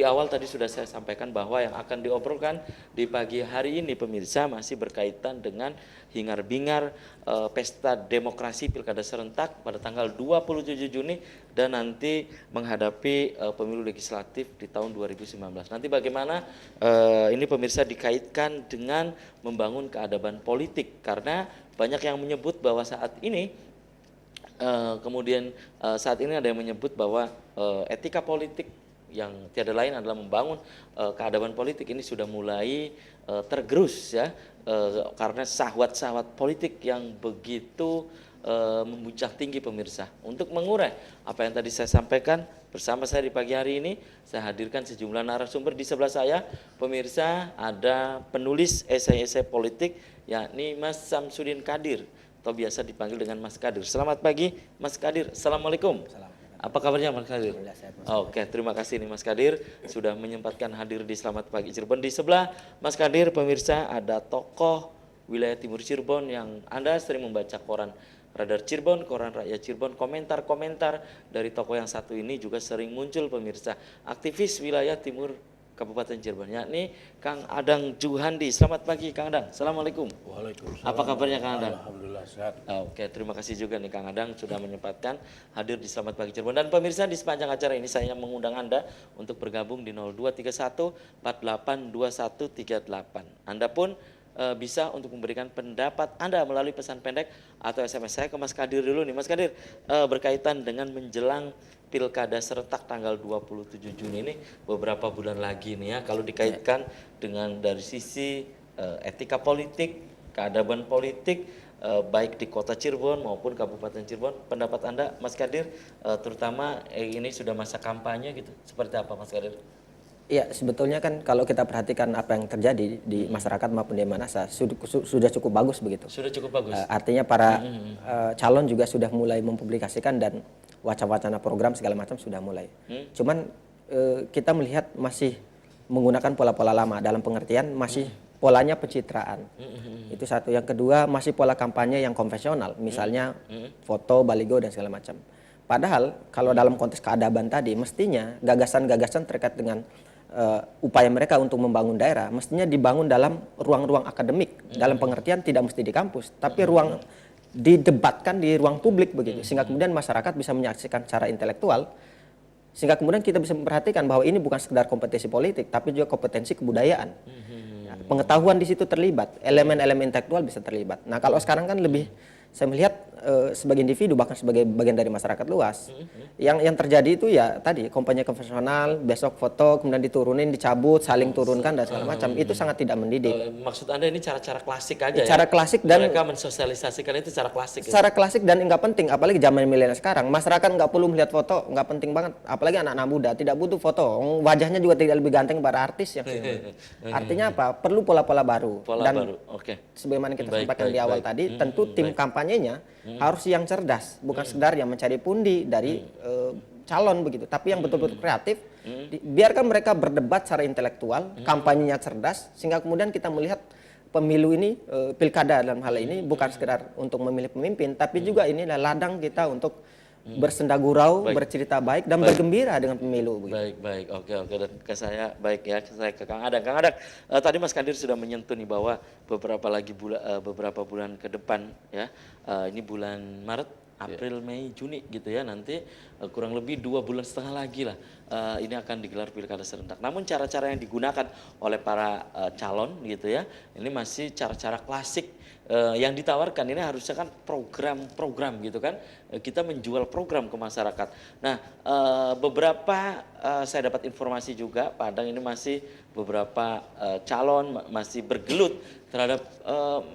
di awal tadi sudah saya sampaikan bahwa yang akan diobrolkan di pagi hari ini pemirsa masih berkaitan dengan hingar-bingar pesta demokrasi pilkada serentak pada tanggal 27 Juni dan nanti menghadapi pemilu legislatif di tahun 2019. Nanti bagaimana ini pemirsa dikaitkan dengan membangun keadaban politik, karena banyak yang menyebut bahwa saat ini saat ini ada yang menyebut bahwa etika politik yang tiada lain adalah membangun keadaban politik ini sudah mulai tergerus ya, karena syahwat-syahwat politik yang begitu membuncah tinggi pemirsa. Untuk mengurai apa yang tadi saya sampaikan, bersama saya di pagi hari ini saya hadirkan sejumlah narasumber. Di sebelah saya pemirsa ada penulis esai-esai politik yakni Mas Samsudin Kadir atau biasa dipanggil dengan Mas Kadir. Selamat pagi Mas Kadir. Assalamualaikum. Apa kabarnya Mas Kadir? Oke, terima kasih nih Mas Kadir sudah menyempatkan hadir di Selamat Pagi Cirebon. Di sebelah Mas Kadir pemirsa ada tokoh wilayah Timur Cirebon yang Anda sering membaca koran Radar Cirebon, koran Rakyat Cirebon. Komentar-komentar dari tokoh yang satu ini juga sering muncul pemirsa. Aktivis wilayah Timur Kabupaten Cirebon, yakni Kang Adang Juhandi. Selamat pagi Kang Adang. Assalamualaikum. Waalaikumsalam. Apa kabarnya Kang Adang? Alhamdulillah sehat. Oke, terima kasih juga nih Kang Adang sudah menyempatkan hadir di Selamat Pagi Cirebon. Dan pemirsa, di sepanjang acara ini saya mengundang Anda untuk bergabung di 0231 482138. Anda pun bisa untuk memberikan pendapat Anda melalui pesan pendek atau SMS saya ke Mas Kadir dulu nih. Mas Kadir, berkaitan dengan menjelang Pilkada serentak tanggal 27 Juni ini beberapa bulan lagi nih ya. Kalau dikaitkan dengan dari sisi etika politik, keadaban politik, baik di kota Cirebon maupun Kabupaten Cirebon, pendapat Anda Mas Kadir, terutama ini sudah masa kampanye gitu, seperti apa Mas Kadir? Iya, sebetulnya kan kalau kita perhatikan apa yang terjadi di masyarakat maupun di Manasa sudah cukup bagus begitu. Sudah cukup bagus. Artinya para calon juga sudah mulai mempublikasikan dan wacana-wacana program segala macam sudah mulai. Cuman kita melihat masih menggunakan pola-pola lama, dalam pengertian masih polanya pencitraan. Itu satu. Yang kedua masih pola kampanye yang konvensional, misalnya foto, baligo dan segala macam. Padahal kalau dalam konteks keadaban tadi mestinya gagasan-gagasan terkait dengan upaya mereka untuk membangun daerah mestinya dibangun dalam ruang-ruang akademik, dalam pengertian tidak mesti di kampus, tapi ruang didebatkan di ruang publik begitu, sehingga kemudian masyarakat bisa menyaksikan secara intelektual, sehingga kemudian kita bisa memperhatikan bahwa ini bukan sekedar kompetisi politik tapi juga kompetensi kebudayaan. Pengetahuan di situ terlibat, elemen-elemen intelektual bisa terlibat. Nah, kalau sekarang kan lebih saya melihat sebagai individu bahkan sebagai bagian dari masyarakat luas, yang terjadi itu ya tadi kampanye konvensional, besok foto kemudian diturunin, dicabut, saling turunkan dan segala macam, itu sangat tidak mendidik. Maksud Anda ini cara-cara klasik aja cara klasik dan mereka mensosialisasikan itu secara klasik. Secara klasik dan nggak penting, apalagi zaman milenial sekarang, masyarakat nggak perlu melihat foto, nggak penting banget, apalagi anak-anak muda tidak butuh foto, wajahnya juga tidak lebih ganteng para artis yang artinya apa? Perlu pola-pola baru. Dan Oke. Sebagaimana kita sampaikan di awal tadi, tentu tim kampanyenya harus yang cerdas, bukan sekedar yang mencari pundi dari calon begitu, tapi yang betul-betul kreatif. Biarkan mereka berdebat secara intelektual, kampanyenya cerdas, sehingga kemudian kita melihat pemilu ini, pilkada dalam hal ini bukan sekedar untuk memilih pemimpin, tapi juga ini adalah ladang kita untuk bersenda gurau, bercerita baik dan bergembira dengan pemilu. Baik, oke. Dan ke saya baik ya, saya ke Kang Adang. Kang Adang, tadi Mas Kadir sudah menyentuh nih bahwa beberapa bulan ke depan ya, ini bulan Maret, April, Mei, Juni gitu ya, nanti kurang lebih 2,5 bulan lagi lah ini akan digelar pilkada serentak. Namun cara-cara yang digunakan oleh para calon gitu ya, ini masih cara-cara klasik. Yang ditawarkan ini harusnya kan program gitu kan, kita menjual program ke masyarakat. Nah, beberapa saya dapat informasi juga Padang ini masih beberapa calon masih bergelut terhadap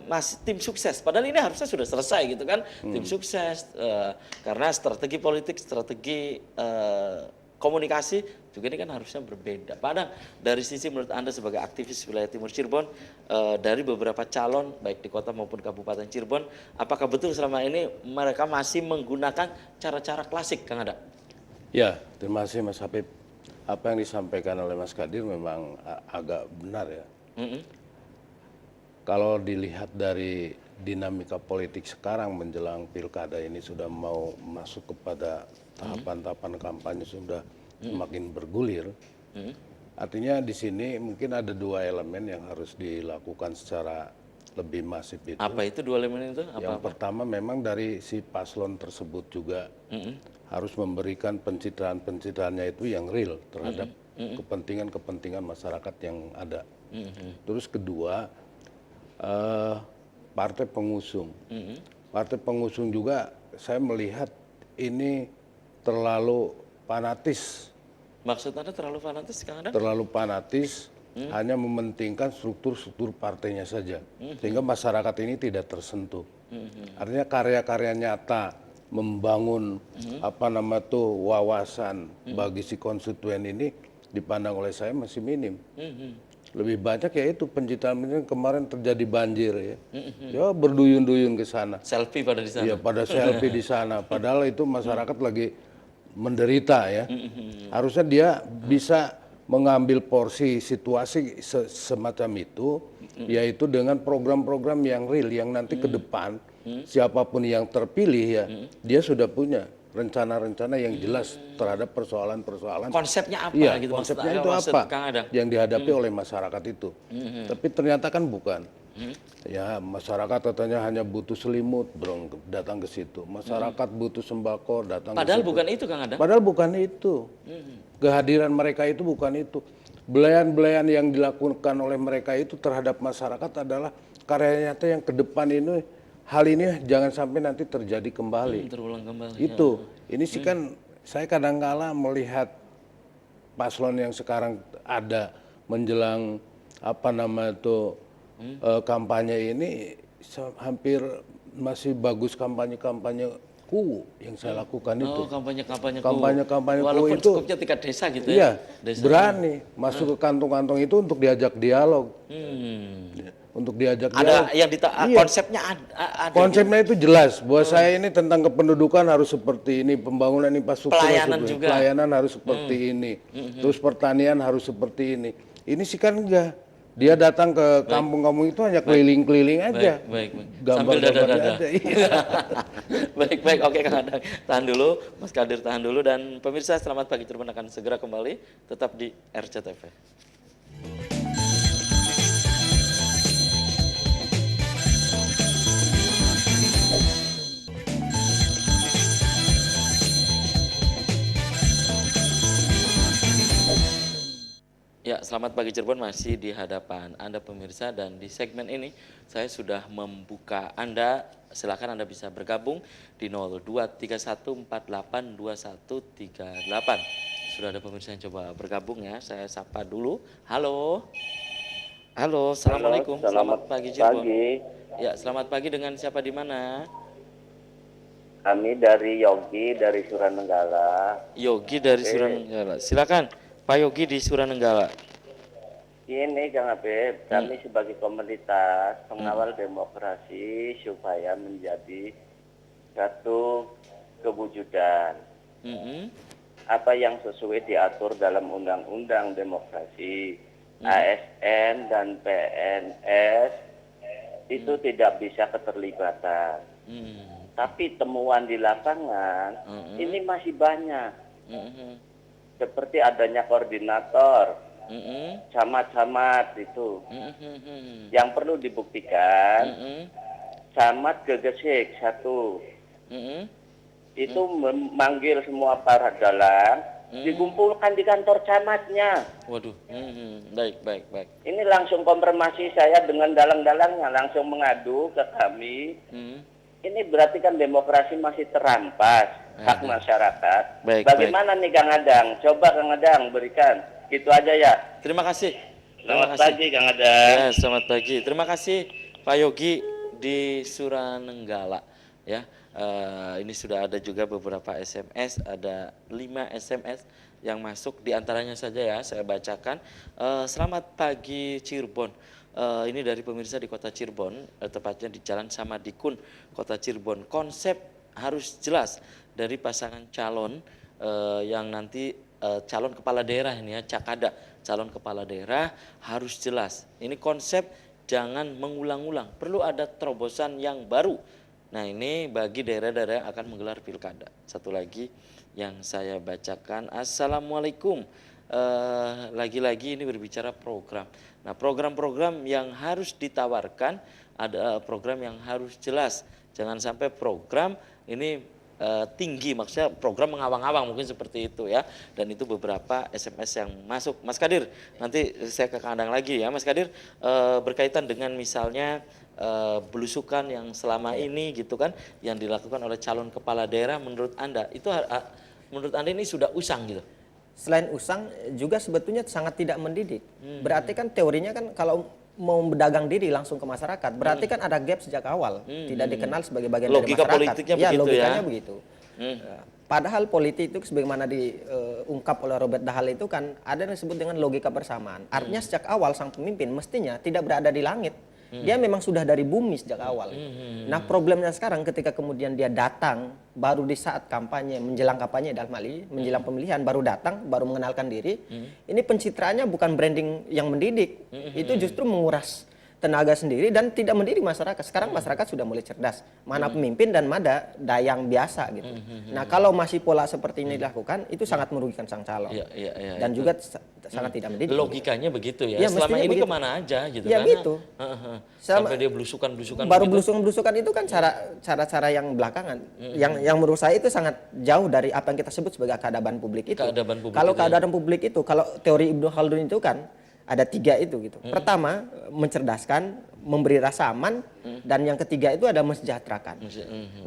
masih tim sukses, padahal ini harusnya sudah selesai gitu kan, tim sukses karena strategi politik, strategi komunikasi juga ini kan harusnya berbeda. Padahal dari sisi menurut Anda sebagai aktivis wilayah Timur Cirebon, dari beberapa calon baik di kota maupun Kabupaten Cirebon, apakah betul selama ini mereka masih menggunakan cara-cara klasik, Kang Adang? Ya, terima kasih Mas Habib. Apa yang disampaikan oleh Mas Kadir memang agak benar ya. Kalau dilihat dari dinamika politik sekarang menjelang pilkada ini sudah mau masuk kepada tahapan-tahapan kampanye sudah semakin bergulir. Artinya di sini mungkin ada dua elemen yang harus dilakukan secara lebih masif itu. Apa itu dua elemen itu? Yang pertama memang dari si paslon tersebut juga harus memberikan pencitraan-pencitraannya itu yang real terhadap kepentingan-kepentingan masyarakat yang ada. Terus kedua, partai pengusung. Partai pengusung juga saya melihat ini terlalu fanatis. Maksud Anda terlalu fanatis, Kang Adang? Terlalu fanatis, hanya mementingkan struktur-struktur partainya saja. Sehingga masyarakat ini tidak tersentuh. Artinya karya-karya nyata membangun wawasan bagi si konstituen ini dipandang oleh saya masih minim. Lebih banyak ya itu pencitraan kemarin terjadi banjir ya. Ya berduyun-duyun ke sana. Selfie pada di sana. Iya, pada selfie di sana. Padahal itu masyarakat lagi menderita ya. Harusnya dia bisa mengambil porsi situasi semacam itu, yaitu dengan program-program yang real, yang nanti ke depan siapapun yang terpilih ya, dia sudah punya rencana-rencana yang jelas terhadap persoalan-persoalan. Konsepnya apa iya, gitu? konsepnya itu maksud apa Kang Adang? yang dihadapi oleh masyarakat itu. Tapi ternyata kan bukan. Ya masyarakat katanya hanya butuh selimut, dong datang ke situ. Masyarakat butuh sembako, datang Padahal ke situ. bukan itu, Kang Adang. Padahal bukan itu. Kehadiran mereka itu bukan itu. Belayan-belayan yang dilakukan oleh mereka itu terhadap masyarakat adalah karya nyata yang ke depan ini, hal ini jangan sampai nanti terjadi kembali. Terulang kembali. Itu. Ini sih kan saya kadang-kala melihat paslon yang sekarang ada menjelang kampanye ini hampir masih bagus kampanye-kampanye kuwu yang saya lakukan itu. Kampanye-kampanye Kampanye-kampanye kuwu walaupun itu cukupnya tingkat desa gitu iya, ya. Desa. berani masuk ke kantong-kantong itu untuk diajak dialog. Untuk diajak dialog. Ada yang Iya. konsepnya ada. Konsepnya itu jelas bahwa saya ini tentang kependudukan harus seperti ini, pembangunan infrastruktur Pelayanan harus juga. pelayanan harus seperti ini, terus pertanian harus seperti ini. Ini sih kan enggak. Dia datang ke kampung-kampung itu hanya keliling-keliling aja. Baik. Sambil Gambar-gambarnya dada-dada. aja. Iya. Baik. Oke, Kang Adang. Tahan dulu, Mas Kadir tahan dulu. Dan pemirsa, selamat pagi. Cirebon akan segera kembali. Tetap di RCTV. Ya, selamat pagi Cirebon, masih di hadapan Anda pemirsa, dan di segmen ini saya sudah membuka Anda, silakan Anda bisa bergabung di 0231482138. Sudah ada pemirsa yang coba bergabung ya, saya sapa dulu. Halo. Assalamualaikum. Selamat pagi Cirebon. Ya, selamat pagi, dengan siapa di mana? Kami dari Yogi dari Suranenggala. Yogi dari Suranenggala. Silakan Pak Yogi di Suranenggala. Ini Kang Habib, kami sebagai komunitas pengawal demokrasi supaya menjadi satu kewujudan. Apa yang sesuai diatur dalam Undang-Undang Demokrasi, ASN dan PNS itu tidak bisa keterlibatan. Tapi temuan di lapangan ini masih banyak. Seperti adanya koordinator, camat-camat itu. Yang perlu dibuktikan, camat gegesik satu. Itu memanggil semua para dalang, dikumpulkan di kantor camatnya. Waduh, baik. Ini langsung konfirmasi saya dengan dalang-dalangnya, langsung mengadu ke kami. Ini berarti kan demokrasi masih terampas hak masyarakat. Bagaimana nih Kang Adang? Coba Kang Adang berikan. Gitu aja ya. Terima kasih. Selamat pagi Kang Adang. Ya, selamat pagi. Terima kasih Pak Yogi di Suranenggala. Ya, ini sudah ada juga beberapa SMS, ada 5 SMS yang masuk, diantaranya saja ya saya bacakan. Selamat pagi Cirebon. Ini dari pemirsa di kota Cirebon, tepatnya di Jalan Samadikun, kota Cirebon. Konsep harus jelas dari pasangan calon yang nanti calon kepala daerah ini ya, Cakada, calon kepala daerah harus jelas. Ini konsep jangan mengulang-ulang, perlu ada terobosan yang baru. Nah ini bagi daerah-daerah yang akan menggelar pilkada. Satu lagi yang saya bacakan, Assalamualaikum. lagi-lagi ini berbicara program. Nah, program-program yang harus ditawarkan ada program yang harus jelas. Jangan sampai program ini tinggi, maksudnya program mengawang-awang mungkin seperti itu ya. Dan itu beberapa SMS yang masuk. Mas Kadir, nanti saya ke Kang Adang lagi ya. Mas Kadir, berkaitan dengan misalnya belusukan yang selama ini gitu kan, yang dilakukan oleh calon kepala daerah, menurut Anda itu menurut Anda ini sudah usang gitu? Selain usang juga sebetulnya sangat tidak mendidik. Berarti kan teorinya kan kalau mau berdagang diri langsung ke masyarakat, berarti kan ada gap sejak awal, tidak dikenal sebagai bagian logika dari masyarakat. politiknya Ya, begitu logikanya ya. begitu. Padahal politik itu sebagaimana diungkap oleh Robert Dahl itu kan ada yang disebut dengan logika persamaan. Artinya sejak awal sang pemimpin mestinya tidak berada di langit. Dia memang sudah dari bumi sejak awal. Nah, problemnya sekarang ketika kemudian dia datang baru di saat kampanye, menjelang kampanye dalam hal ini, menjelang pemilihan baru datang, baru mengenalkan diri. Ini pencitraannya bukan branding yang mendidik. Itu justru menguras tenaga sendiri dan tidak mendidik masyarakat. Sekarang masyarakat sudah mulai cerdas. Mana pemimpin dan mana dayang biasa gitu. Nah, kalau masih pola seperti ini dilakukan, itu sangat merugikan sang calon. Dan juga sangat tidak mendidik. Logikanya begitu ya. Ya, Selama mestinya ini begitu. kemana aja gitu Ya, karena, gitu. sampai dia belusukan-belusukan Baru begitu. belusukan-belusukan itu kan cara-cara yang belakangan. Yang menurut saya itu sangat jauh dari apa yang kita sebut sebagai keadaban publik itu. Keadaban publik Kalau itu ya. keadaban publik itu, kalau teori Ibnu Khaldun itu kan ada 3 itu gitu. Pertama, mencerdaskan, memberi rasa aman, dan yang ketiga itu ada mensejahterakan.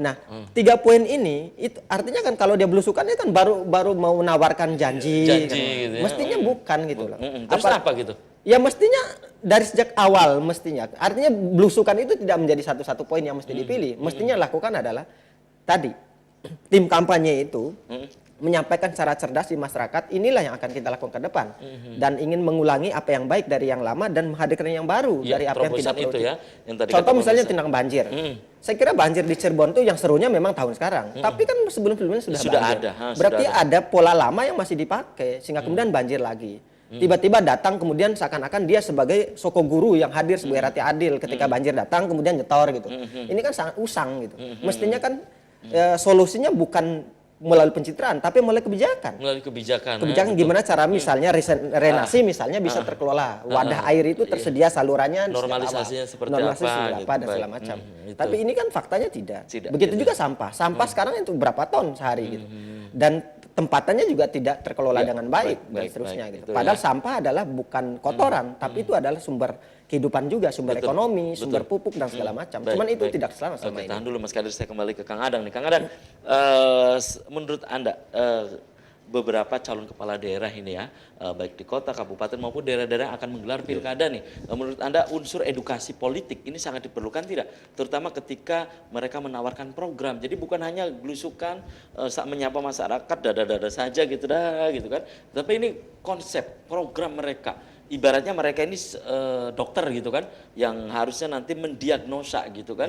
Nah, 3 poin ini itu artinya kan kalau dia belusukannya kan baru mau menawarkan janji kan. gitu ya. Mestinya bukan gitu loh. Terus apa gitu? Ya mestinya dari sejak awal mestinya. Artinya belusukan itu tidak menjadi satu-satu poin yang mesti dipilih. Mestinya lakukan adalah tadi tim kampanye itu menyampaikan secara cerdas di masyarakat, inilah yang akan kita lakukan ke depan. Dan ingin mengulangi apa yang baik dari yang lama dan menghadirkan yang baru dari apa yang tidak itu produktif. ya, yang tadi Contoh kata misalnya pemirsa. tentang banjir. Saya kira banjir di Cirebon tuh yang serunya memang tahun sekarang. Tapi kan sebelum-sebelumnya sudah banjir. ada, Berarti sudah ada pola lama yang masih dipakai sehingga kemudian banjir lagi. Tiba-tiba datang kemudian seakan-akan dia sebagai soko guru yang hadir sebagai rati adil ketika banjir datang kemudian nyetor gitu. Ini kan sangat usang gitu. Mestinya kan solusinya bukan melalui pencitraan tapi melalui kebijakan. Melalui kebijakan. Kebijakan gimana cara misalnya renasi misalnya bisa terkelola. Wadah air itu tersedia salurannya Normalisasinya seperti normalisasi apa, seperti gitu. apa dan Baik. segala macam. Itu. Tapi ini kan faktanya tidak. Tidak, Begitu gitu. juga sampah. Sampah sekarang itu berapa ton sehari gitu. Dan tempatannya juga tidak terkelola dengan baik dan seterusnya gitu. Itu Padahal ya. sampah adalah bukan kotoran, tapi itu adalah sumber kehidupan juga, sumber ekonomi, sumber pupuk dan segala macam. Cuman itu tidak selama Oke, ini. tahan dulu Mas Kadir, saya kembali ke Kang Adang nih. Kang Adang, menurut Anda beberapa calon kepala daerah ini ya, baik di kota, kabupaten maupun daerah-daerah akan menggelar pilkada nih. Menurut Anda unsur edukasi politik ini sangat diperlukan tidak? Terutama ketika mereka menawarkan program. Jadi bukan hanya belusukan, menyapa masyarakat dada-dada saja gitu kan. Tapi ini konsep program mereka. Ibaratnya mereka ini dokter gitu kan, yang harusnya nanti mendiagnosa gitu kan,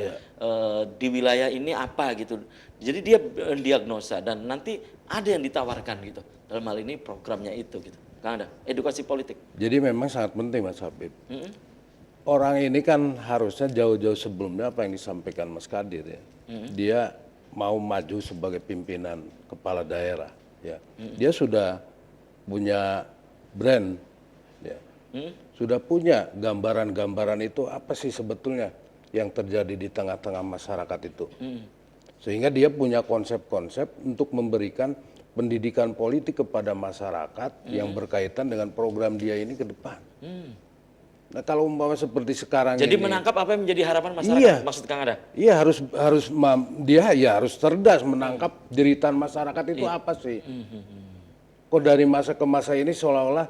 di wilayah ini apa gitu. Jadi dia mendiagnosa dan nanti ada yang ditawarkan gitu. Dalam hal ini programnya itu gitu. Kang Ada, edukasi politik. Jadi memang sangat penting Mas Habib. Orang ini kan harusnya jauh-jauh sebelumnya apa yang disampaikan Mas Kadir ya. Dia mau maju sebagai pimpinan kepala daerah ya. Dia sudah punya brand ya. Sudah punya gambaran-gambaran itu apa sih sebetulnya yang terjadi di tengah-tengah masyarakat itu. Sehingga dia punya konsep-konsep untuk memberikan pendidikan politik kepada masyarakat yang berkaitan dengan program dia ini ke depan. Nah kalau umpama seperti sekarang Jadi ini, menangkap apa yang menjadi harapan masyarakat, Iya. maksud Kang Ada? iya dia ya harus cerdas menangkap jeritan masyarakat itu apa sih. Kok dari masa ke masa ini seolah-olah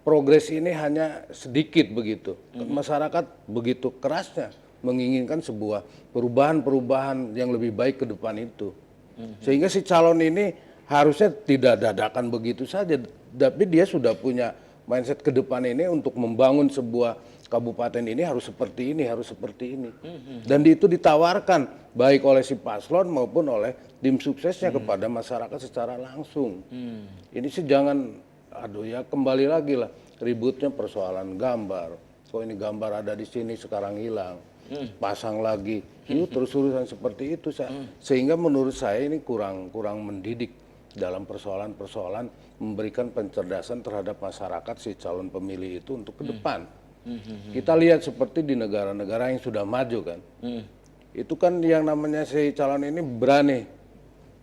progres ini hanya sedikit begitu. Masyarakat begitu kerasnya menginginkan sebuah perubahan-perubahan yang lebih baik ke depan itu. Sehingga si calon ini harusnya tidak dadakan begitu saja, tapi dia sudah punya mindset ke depan ini untuk membangun sebuah kabupaten ini harus seperti ini, harus seperti ini. Dan itu ditawarkan baik oleh si paslon maupun oleh tim suksesnya kepada masyarakat secara langsung. Ini sih jangan, kembali lagi lah ributnya persoalan gambar. Kok ini gambar ada di sini sekarang hilang. Pasang lagi, itu terus-terusan seperti itu, sehingga menurut saya ini kurang mendidik dalam persoalan-persoalan memberikan pencerdasan terhadap masyarakat si calon pemilih itu untuk ke depan. Kita lihat seperti di negara-negara yang sudah maju kan. Itu kan yang namanya si calon ini berani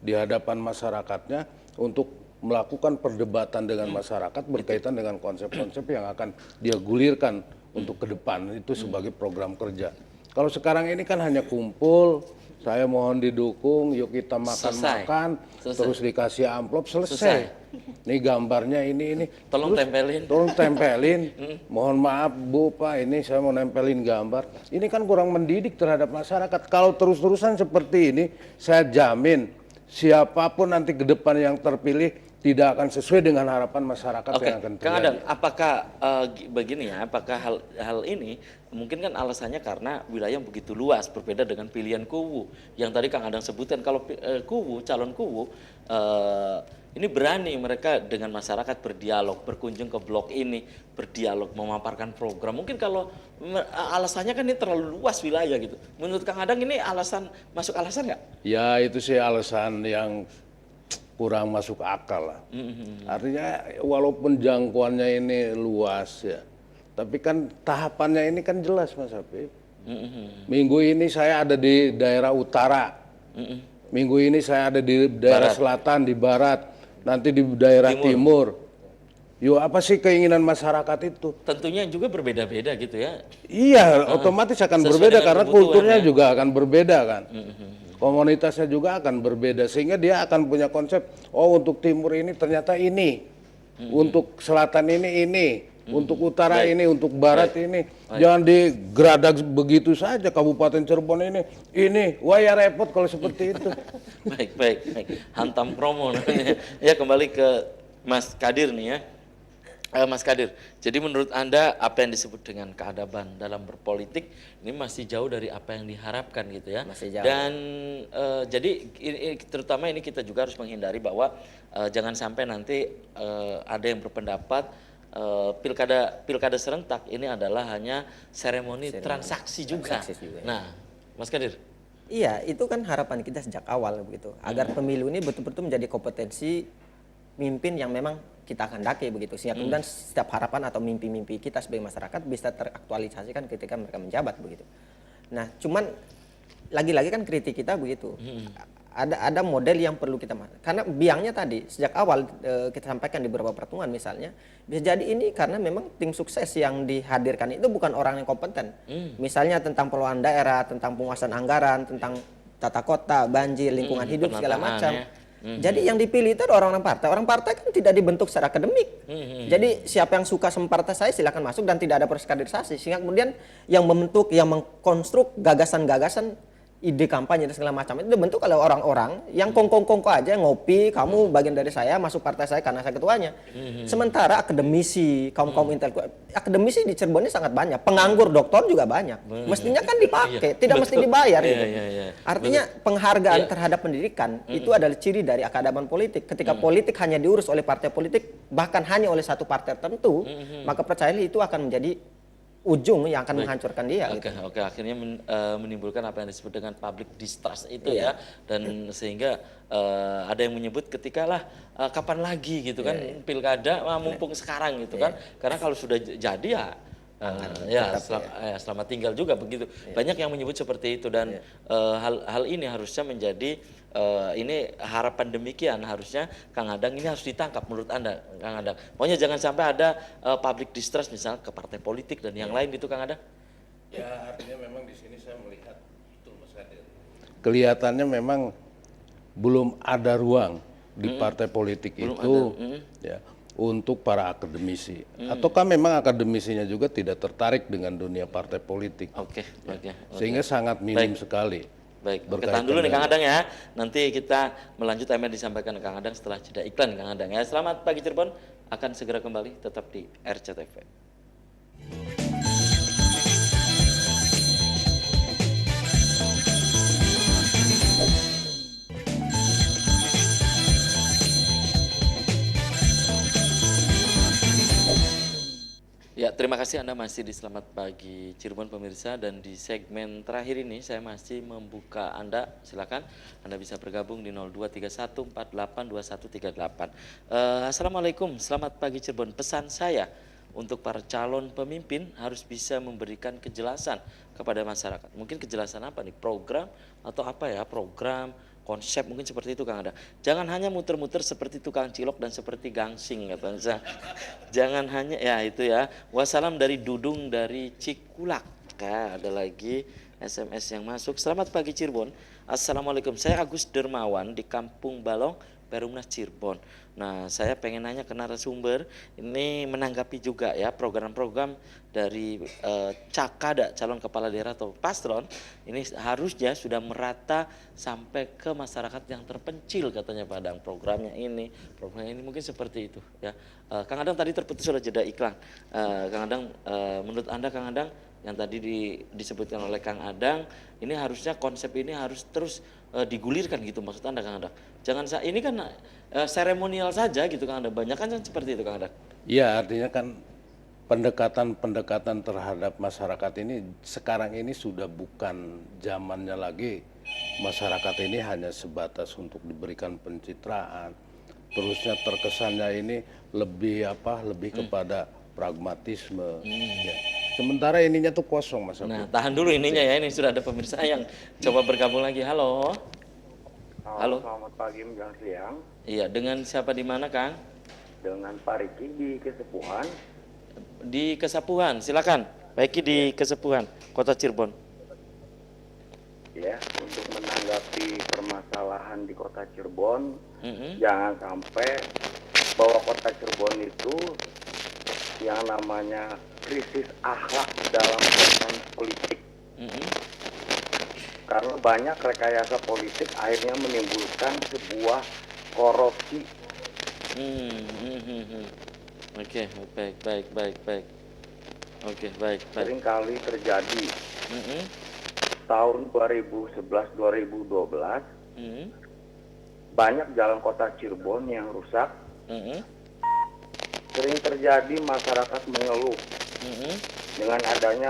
di hadapan masyarakatnya untuk melakukan perdebatan dengan masyarakat berkaitan dengan konsep-konsep yang akan dia gulirkan untuk ke depan itu sebagai program kerja. Kalau sekarang ini kan hanya kumpul, saya mohon didukung, yuk kita makan-makan, terus dikasih amplop, selesai. Ini gambarnya ini. Tolong terus, tempelin. Tolong tempelin. Mohon maaf Bu, Pak, ini saya mau nempelin gambar. Ini kan kurang mendidik terhadap masyarakat. Kalau terus-terusan seperti ini, saya jamin siapapun nanti ke depan yang terpilih tidak akan sesuai dengan harapan masyarakat yang akan terjadi. Kang Adang, apakah begini ya, apakah hal ini mungkin kan alasannya karena wilayah yang begitu luas, berbeda dengan pilihan kubu yang tadi Kang Adang sebutkan. Kalau calon kubu ini berani mereka dengan masyarakat berdialog, berkunjung ke blok ini, berdialog, memaparkan program. Mungkin kalau alasannya kan ini terlalu luas wilayah gitu. Menurut Kang Adang ini masuk alasan nggak? Ya itu sih alasan yang kurang masuk akal lah. Artinya walaupun jangkauannya ini luas ya, tapi kan tahapannya ini kan jelas Mas Habib. Minggu ini saya ada di daerah utara, minggu ini saya ada di daerah selatan, di barat, nanti di daerah timur. Yo apa sih keinginan masyarakat itu? Tentunya juga berbeda-beda gitu ya. Iya, otomatis akan berbeda karena kulturnya juga akan berbeda kan. Komunitasnya juga akan berbeda sehingga dia akan punya konsep, oh untuk timur ini ternyata ini, untuk selatan ini, untuk utara ini, untuk barat ini. Jangan digeradak begitu saja Kabupaten Cirebon ini, wah ya repot kalau seperti itu. Baik. Hantam promo namanya. Ya kembali ke Mas Kadir nih ya. Mas Kadir, jadi menurut Anda apa yang disebut dengan keadaban dalam berpolitik ini masih jauh dari apa yang diharapkan gitu ya. Masih jauh. Dan jadi terutama ini kita juga harus menghindari bahwa jangan sampai nanti ada yang berpendapat pilkada serentak ini adalah hanya seremoni transaksi juga. Nah, Mas Kadir. Iya, itu kan harapan kita sejak awal begitu. Agar pemilu ini betul-betul menjadi kompetensi mimpin yang memang kita kehendaki begitu. Sehingga kemudian setiap harapan atau mimpi-mimpi kita sebagai masyarakat bisa teraktualisasikan ketika mereka menjabat begitu. Nah, cuman lagi-lagi kan kritik kita begitu. Ada model yang perlu kita karena biangnya tadi sejak awal kita sampaikan di beberapa pertemuan misalnya bisa jadi ini karena memang tim sukses yang dihadirkan itu bukan orang yang kompeten. Misalnya tentang pengelolaan daerah, tentang penguasaan anggaran, tentang tata kota, banjir, lingkungan hidup segala macam. Jadi yang dipilih itu adalah orang-orang partai. Orang partai kan tidak dibentuk secara akademik. Jadi siapa yang suka sama partai saya silakan masuk dan tidak ada proses kaderisasi. Sehingga kemudian yang membentuk, yang mengkonstruk gagasan-gagasan ide kampanye dan segala macam itu dibentuk oleh orang-orang yang kongko aja ngopi, kamu bagian dari saya, masuk partai saya karena saya ketuanya. Sementara akademisi, kaum intelektual, akademisi di Cirebon ini sangat banyak, penganggur doktor juga banyak. Mestinya kan dipakai, tidak mesti dibayar gitu. Artinya penghargaan terhadap pendidikan itu adalah ciri dari keadaban politik. Ketika politik hanya diurus oleh partai politik, bahkan hanya oleh satu partai tertentu, maka percayalah itu akan menjadi ujung yang akan menghancurkan dia. Oke, akhirnya menimbulkan apa yang disebut dengan public distrust itu ya, dan sehingga ada yang menyebut ketika kapan lagi gitu kan pilkada mumpung sekarang gitu kan, karena kalau sudah jadi selamat tinggal juga begitu. Banyak yang menyebut seperti itu dan hal ini harusnya menjadi ini harapan demikian, harusnya Kang Adang ini harus ditangkap menurut Anda Kang Adang. Pokoknya jangan sampai ada public distrust misalnya ke partai politik dan yang lain itu Kang Adang. Ya artinya memang di sini saya melihat betul Mas Kadir. Kelihatannya memang belum ada ruang di partai politik itu ya untuk para akademisi. Ataukah memang akademisinya juga tidak tertarik dengan dunia partai politik. Sehingga sangat minim sekali. Baik, tahan dulu nih Kang Adang ya. Nanti kita melanjut apa yang disampaikan Kang Adang setelah jeda iklan Kang Adang ya. Selamat pagi Cirebon, akan segera kembali tetap di RCTV. Ya, terima kasih Anda masih di Selamat Pagi Cirebon pemirsa, dan di segmen terakhir ini saya masih membuka Anda, silakan Anda bisa bergabung di 0231482138. Assalamualaikum, Selamat Pagi Cirebon. Pesan saya untuk para calon pemimpin harus bisa memberikan kejelasan kepada masyarakat. Mungkin kejelasan apa nih? Program atau apa ya? Program, konsep mungkin seperti itu Kang Ada. Jangan hanya muter-muter seperti tukang cilok dan seperti gangsing katanya. Jangan hanya ya itu ya. Wassalam dari Dudung dari Cikulak. Ada lagi SMS yang masuk. Selamat pagi Cirebon. Assalamualaikum. Saya Agus Dermawan di Kampung Balong, Perumnas Cirebon. Nah, saya pengen nanya ke narasumber, ini menanggapi juga ya program-program dari Cakada, calon kepala daerah atau pastron, ini harusnya sudah merata sampai ke masyarakat yang terpencil katanya Padang. Programnya ini mungkin seperti itu ya. Kang Adang tadi terputus oleh jeda iklan. Kang Adang, menurut Anda Kang Adang, yang tadi disebutkan oleh Kang Adang, ini harusnya konsep ini harus terus digulirkan gitu maksud Anda Kang Adang. Jangan ini kan seremonial saja gitu Kang Adang. Banyak kan seperti itu Kang Adang. Iya, artinya kan pendekatan terhadap masyarakat ini sekarang ini sudah bukan zamannya lagi. Masyarakat ini hanya sebatas untuk diberikan pencitraan. Terusnya terkesannya ini lebih kepada pragmatisme. Ya. Sementara ininya tuh kosong Mas. Nah, tahan dulu ininya ya. Ini sudah ada pemirsa yang coba bergabung lagi. Halo. Halo. Selamat pagi menjelang siang. Iya, dengan siapa di mana Kang? Dengan Pak Riki di Kesepuhan. Di Kesapuhan, silakan. Pak Riki di Kesepuhan, Kota Cirebon. Ya, untuk menanggapi permasalahan di Kota Cirebon, jangan sampai bahwa Kota Cirebon itu yang namanya krisis akhlak dalam urusan politik. Karena banyak rekayasa politik akhirnya menimbulkan sebuah korupsi. Oke, baik. Oke, baik. Sering kali terjadi. Tahun 2011-2012 banyak jalan kota Cirebon yang rusak. Sering terjadi masyarakat mengeluh dengan adanya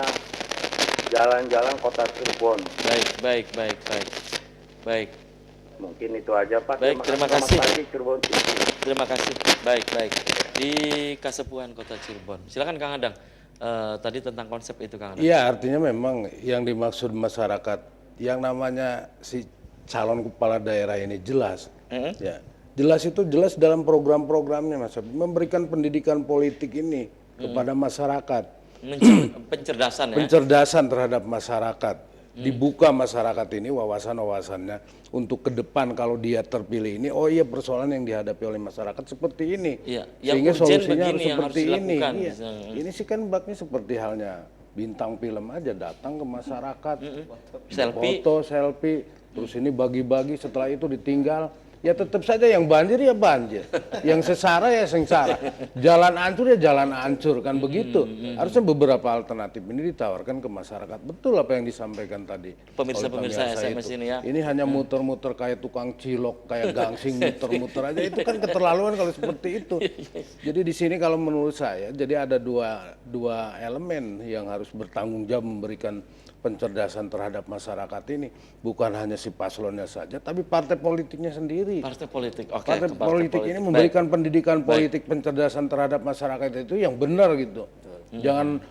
jalan-jalan kota Cirebon. Baik. Mungkin itu aja Pak. Baik, terima kasih. Selamat pagi, Cirebon. Terima kasih. Baik. Di Kesepuhan Kota Cirebon. Silakan Kang Adang. Tadi tentang konsep itu Kang Adang. Iya, artinya memang yang dimaksud masyarakat yang namanya si calon kepala daerah ini jelas. Ya. Jelas dalam program-programnya Mas. Memberikan pendidikan politik ini kepada masyarakat. Pencerdasan ya. Pencerdasan terhadap masyarakat. Dibuka masyarakat ini wawasan-wawasannya untuk ke depan kalau dia terpilih ini, oh iya persoalan yang dihadapi oleh masyarakat seperti ini. Iya, sehingga solusinya harus yang seperti harus ini. dilakukan, Iya. Ini sih kan baknya seperti halnya bintang film aja datang ke masyarakat, foto, selfie, terus ini bagi-bagi, setelah itu ditinggal. Ya tetap saja yang banjir ya banjir, yang sengsara ya sengsara, jalan hancur ya jalan hancur, kan begitu. Harusnya beberapa alternatif ini ditawarkan ke masyarakat. Betul apa yang disampaikan tadi. Pemirsa SMS ini ya. Ini hanya muter-muter kayak tukang cilok, kayak gangsing muter-muter aja, itu kan keterlaluan kalau seperti itu. Jadi di sini kalau menurut saya, jadi ada dua elemen yang harus bertanggung jawab memberikan pencerdasan terhadap masyarakat ini, bukan hanya si paslonnya saja, tapi partai politiknya sendiri. Partai politik, oke. Partai politik ini memberikan pendidikan politik pencerdasan terhadap masyarakat itu yang benar gitu. Jangan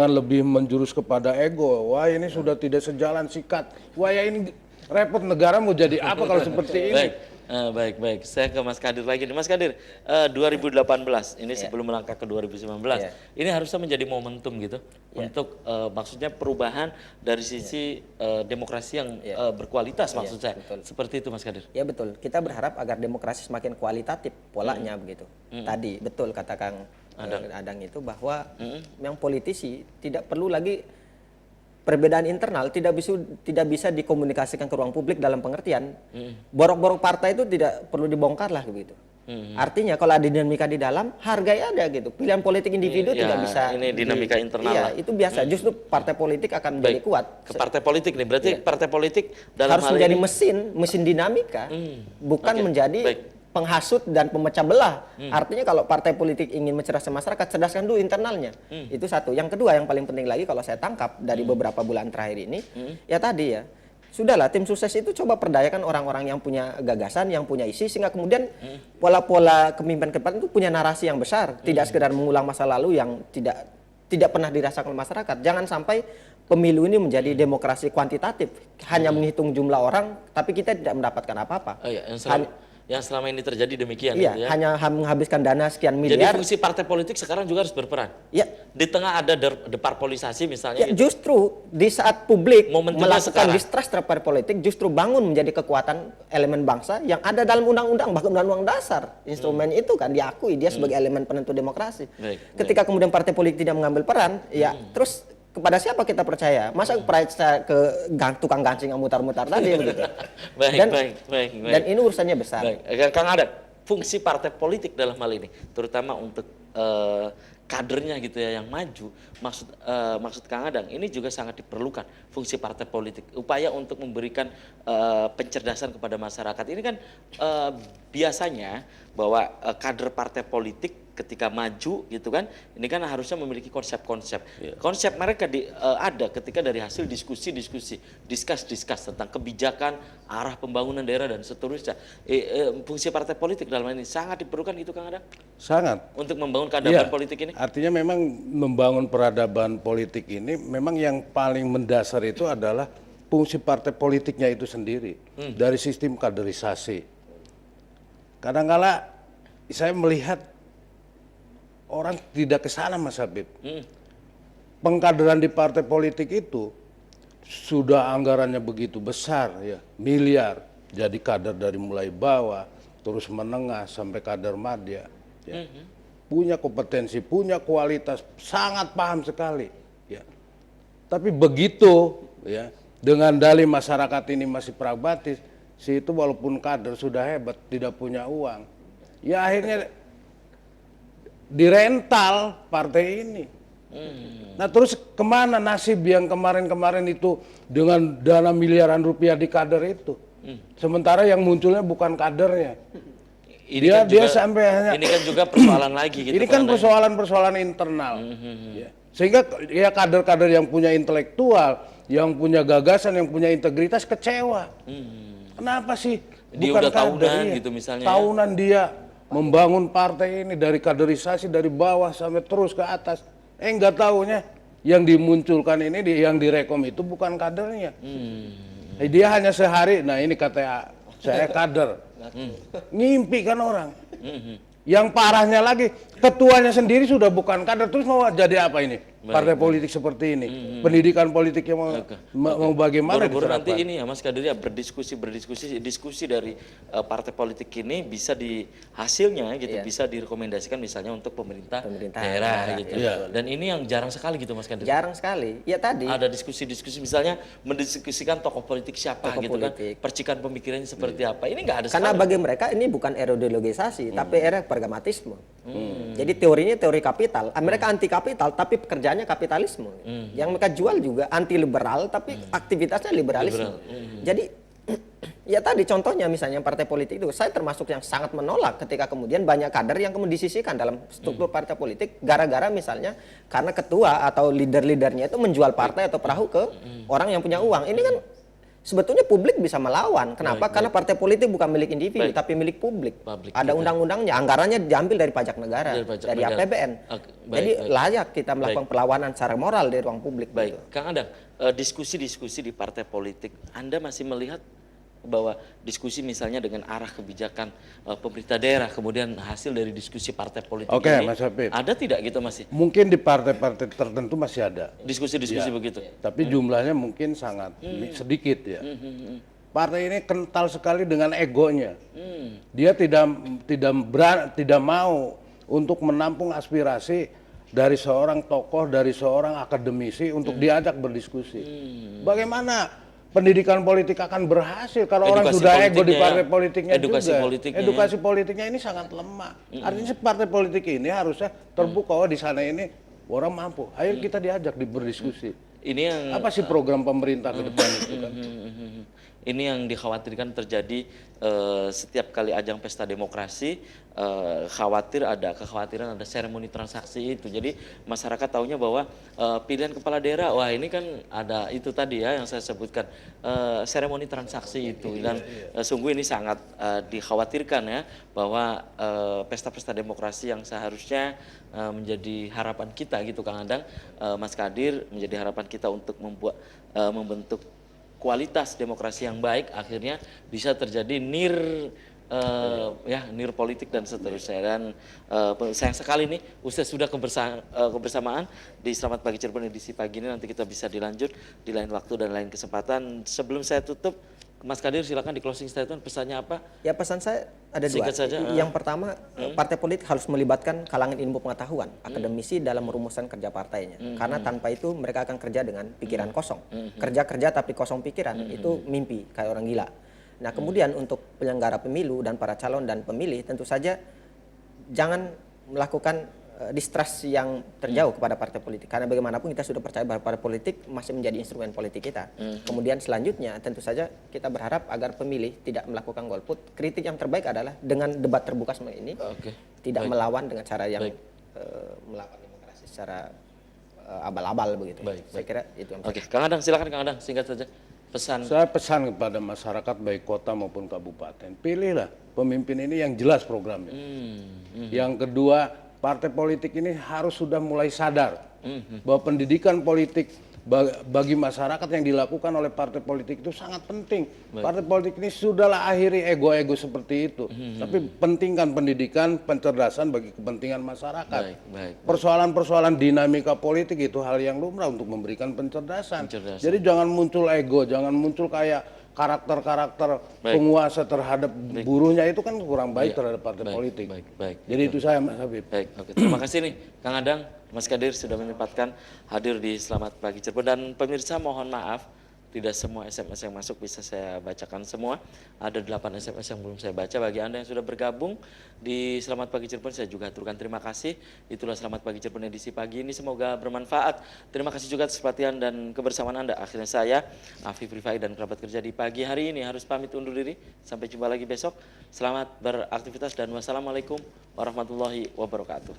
lebih menjurus kepada ego. Wah ini sudah tidak sejalan sikat. Wah ya ini repot negara mau jadi apa kalau seperti ini. Baik. Saya ke Mas Kadir lagi nih. Mas Kadir, 2018 ini sebelum melangkah ke 2019, ini harusnya menjadi momentum gitu untuk maksudnya perubahan dari sisi demokrasi yang berkualitas maksud saya. Betul. Seperti itu Mas Kadir. Ya betul. Kita berharap agar demokrasi semakin kualitatif polanya begitu. Tadi betul kata Kang Adang itu bahwa yang politisi tidak perlu lagi perbedaan internal tidak bisa dikomunikasikan ke ruang publik dalam pengertian borok-borok partai itu tidak perlu dibongkar lah begitu. Artinya kalau ada dinamika di dalam hargai ada gitu. Pilihan politik individu tidak bisa. Ini dinamika internal. Iya, itu biasa. Justru partai politik akan menjadi kuat. Ke partai politik nih, berarti partai politik dalam harus hal menjadi ini mesin dinamika, bukan menjadi penghasut dan pemecah belah. Artinya kalau partai politik ingin mencerdaskan masyarakat, cerdaskan dulu internalnya. Itu satu. Yang kedua yang paling penting lagi kalau saya tangkap dari beberapa bulan terakhir ini, ya tadi ya, sudahlah tim sukses itu coba perdayakan orang-orang yang punya gagasan, yang punya isi, sehingga kemudian pola-pola kepemimpinan ke depan itu punya narasi yang besar, tidak sekedar mengulang masa lalu yang tidak pernah dirasakan masyarakat. Jangan sampai pemilu ini menjadi demokrasi kuantitatif, hanya menghitung jumlah orang, tapi kita tidak mendapatkan apa-apa. Oh, iya. Yang selama ini terjadi demikian. Iya, gitu ya. hanya menghabiskan dana sekian Jadi miliar. fungsi partai politik sekarang juga harus berperan. Ya, Di tengah ada deparpolisasi misalnya. ya gitu. justru di saat publik Momentumnya melakukan sekarang. distrust terhadap partai politik, justru bangun menjadi kekuatan elemen bangsa yang ada dalam undang-undang, bahkan undang-undang dasar. Instrumen itu kan diakui dia sebagai elemen penentu demokrasi. Ketika kemudian partai politik tidak mengambil peran, ya terus kepada siapa kita percaya? Masa percaya ke tukang gancing yang mutar-mutar tadi begitu? baik. Dan ini urusannya besar. Baik. Kang Adat, fungsi partai politik dalam hal ini, terutama untuk kadernya gitu ya yang maju, maksud Kang Adang, ini juga sangat diperlukan fungsi partai politik, upaya untuk memberikan pencerdasan kepada masyarakat. Ini kan biasanya bahwa kader partai politik ketika maju gitu kan, ini kan harusnya memiliki konsep-konsep. Konsep mereka ada ketika dari hasil diskusi discuss tentang kebijakan, arah pembangunan daerah dan seterusnya. Fungsi partai politik dalam ini sangat diperlukan gitu Kang Adang? Sangat. Untuk membangun keadaban politik ini? Artinya memang membangun peradaban politik ini memang yang paling mendasar itu adalah fungsi partai politiknya itu sendiri. Dari sistem kaderisasi. Kadang-kala saya melihat orang tidak ke sana Mas Habib. Pengkaderan di partai politik itu sudah anggarannya begitu besar ya, miliar. Jadi kader dari mulai bawah, terus menengah sampai kader madya. Ya. Punya kompetensi, punya kualitas, sangat paham sekali. Ya. Tapi begitu ya, dengan dalih masyarakat ini masih pragmatis, si itu walaupun kader sudah hebat, tidak punya uang. Ya akhirnya dirental partai ini. Nah terus kemana nasib yang kemarin-kemarin itu dengan dana miliaran rupiah di kader itu? Sementara yang munculnya bukan kadernya. Dia sampai hanya ini kan juga persoalan lagi gitu. Ini kan persoalan internal. Ya. Sehingga ya kader-kader yang punya intelektual, yang punya gagasan, yang punya integritas kecewa. Kenapa sih Dia bukan udah tahunan kader, gitu misalnya. Tahunan dia membangun partai ini dari kaderisasi dari bawah sampai terus ke atas. Nggak taunya yang dimunculkan ini yang direkom itu bukan kadernya. Dia hanya sehari, nah ini kata saya kader. Ngimpi kan orang. Yang parahnya lagi, ketuanya sendiri sudah bukan kader, terus mau jadi apa ini? Partai politik seperti ini, pendidikan politiknya mau bagaimana? Baru nanti ini ya Mas Kadir ya diskusi dari partai politik ini bisa hasilnya gitu bisa direkomendasikan misalnya untuk pemerintah daerah gitu. Dan ini yang jarang sekali gitu Mas Kadir. Jarang sekali. Ya tadi. Ada diskusi misalnya mendiskusikan tokoh politik siapa gitu kan, percikan pemikirannya seperti apa. Ini nggak ada. Karena bagi mereka ini bukan era ideologisasi, tapi era pragmatisme. Jadi teorinya teori kapital. Mereka anti kapital, tapi pekerjaannya kapitalisme. Yang mereka jual juga anti liberal, tapi aktivitasnya liberalisme. Jadi ya tadi contohnya misalnya partai politik itu, saya termasuk yang sangat menolak ketika kemudian banyak kader yang kemudian disisihkan dalam struktur partai politik gara-gara misalnya karena ketua atau leader-leadernya itu menjual partai atau perahu ke orang yang punya uang. Ini kan sebetulnya publik bisa melawan. Kenapa? Karena partai politik bukan milik individu, tapi milik publik. Ada undang-undangnya, anggarannya diambil dari pajak negara, dari APBN. Jadi layak kita melakukan perlawanan secara moral di ruang publik. Baik, Kang Adang, diskusi-diskusi di partai politik, Anda masih melihat bahwa diskusi misalnya dengan arah kebijakan pemerintah daerah, kemudian hasil dari diskusi partai politik ini, Mas Habib, ada tidak gitu masih? Mungkin di partai-partai tertentu masih ada. Diskusi-diskusi begitu? Tapi jumlahnya mungkin sangat sedikit ya. Partai ini kental sekali dengan egonya. Dia tidak mau untuk menampung aspirasi dari seorang tokoh, dari seorang akademisi untuk diajak berdiskusi. Bagaimana pendidikan politik akan berhasil kalau orang sudah ego di partai politiknya juga. Edukasi politiknya ini sangat lemah. Artinya partai politik ini harusnya terbuka, di sana ini orang mampu. Ayo kita diajak berdiskusi. Ini yang apa sih program pemerintah ke depan itu kan? ini yang dikhawatirkan terjadi setiap kali ajang pesta demokrasi, kekhawatiran ada seremoni transaksi itu. Jadi masyarakat taunya bahwa pilihan kepala daerah, wah ini kan ada itu tadi ya yang saya sebutkan, seremoni transaksi itu, dan sungguh ini sangat dikhawatirkan ya, bahwa pesta-pesta demokrasi yang seharusnya menjadi harapan kita gitu Kang Adang, Mas Kadir, menjadi harapan kita untuk membentuk kualitas demokrasi yang baik, akhirnya bisa terjadi nir politik dan seterusnya. Dan sayang sekali nih sudah kebersamaan di Selamat Pagi Cirebon edisi pagi ini, nanti kita bisa dilanjut di lain waktu dan lain kesempatan. Sebelum saya tutup, Mas Kadir silakan di closing statement, pesannya apa? Ya, pesan saya ada dua. Singkat saja. Yang pertama, partai politik harus melibatkan kalangan ilmu pengetahuan, akademisi dalam merumuskan kerja partainya. Karena tanpa itu mereka akan kerja dengan pikiran kosong. Kerja-kerja tapi kosong pikiran, itu mimpi kayak orang gila. Nah, kemudian untuk penyelenggara pemilu dan para calon dan pemilih, tentu saja jangan melakukan distrust yang terjauh kepada partai politik, karena bagaimanapun kita sudah percaya bahwa partai politik masih menjadi instrumen politik kita. Kemudian selanjutnya tentu saja kita berharap agar pemilih tidak melakukan golput. Kritik yang terbaik adalah dengan debat terbuka seperti ini, tidak melawan dengan cara yang melawan demokrasi secara abal-abal begitu. Saya kira itu yang Kang Adang silakan, Kang Adang singkat saja pesan. Saya pesan kepada masyarakat baik kota maupun kabupaten, pilihlah pemimpin ini yang jelas programnya. Yang kedua, partai politik ini harus sudah mulai sadar bahwa pendidikan politik bagi masyarakat yang dilakukan oleh partai politik itu sangat penting. Partai politik ini sudahlah akhiri ego-ego seperti itu. Tapi pentingkan pendidikan, pencerdasan bagi kepentingan masyarakat. Persoalan-persoalan dinamika politik itu hal yang lumrah untuk memberikan pencerdasan. Jadi jangan muncul ego, jangan muncul kayak karakter-karakter penguasa terhadap buruhnya, itu kan kurang baik terhadap partai politik. Jadi itu saya, Mas Habib. Terima kasih nih Kang Adang, Mas Kadir sudah menyempatkan hadir di Selamat Pagi Cirebon. Dan pemirsa mohon maaf, tidak semua SMS yang masuk bisa saya bacakan semua. Ada 8 SMS yang belum saya baca. Bagi Anda yang sudah bergabung di Selamat Pagi Cirebon, saya juga aturkan terima kasih. Itulah Selamat Pagi Cirebon edisi pagi ini, semoga bermanfaat. Terima kasih juga atas perhatian dan kebersamaan Anda. Akhirnya saya, Afif Rifai dan kerabat kerja di pagi hari ini harus pamit undur diri. Sampai jumpa lagi besok. Selamat beraktivitas dan wassalamualaikum warahmatullahi wabarakatuh.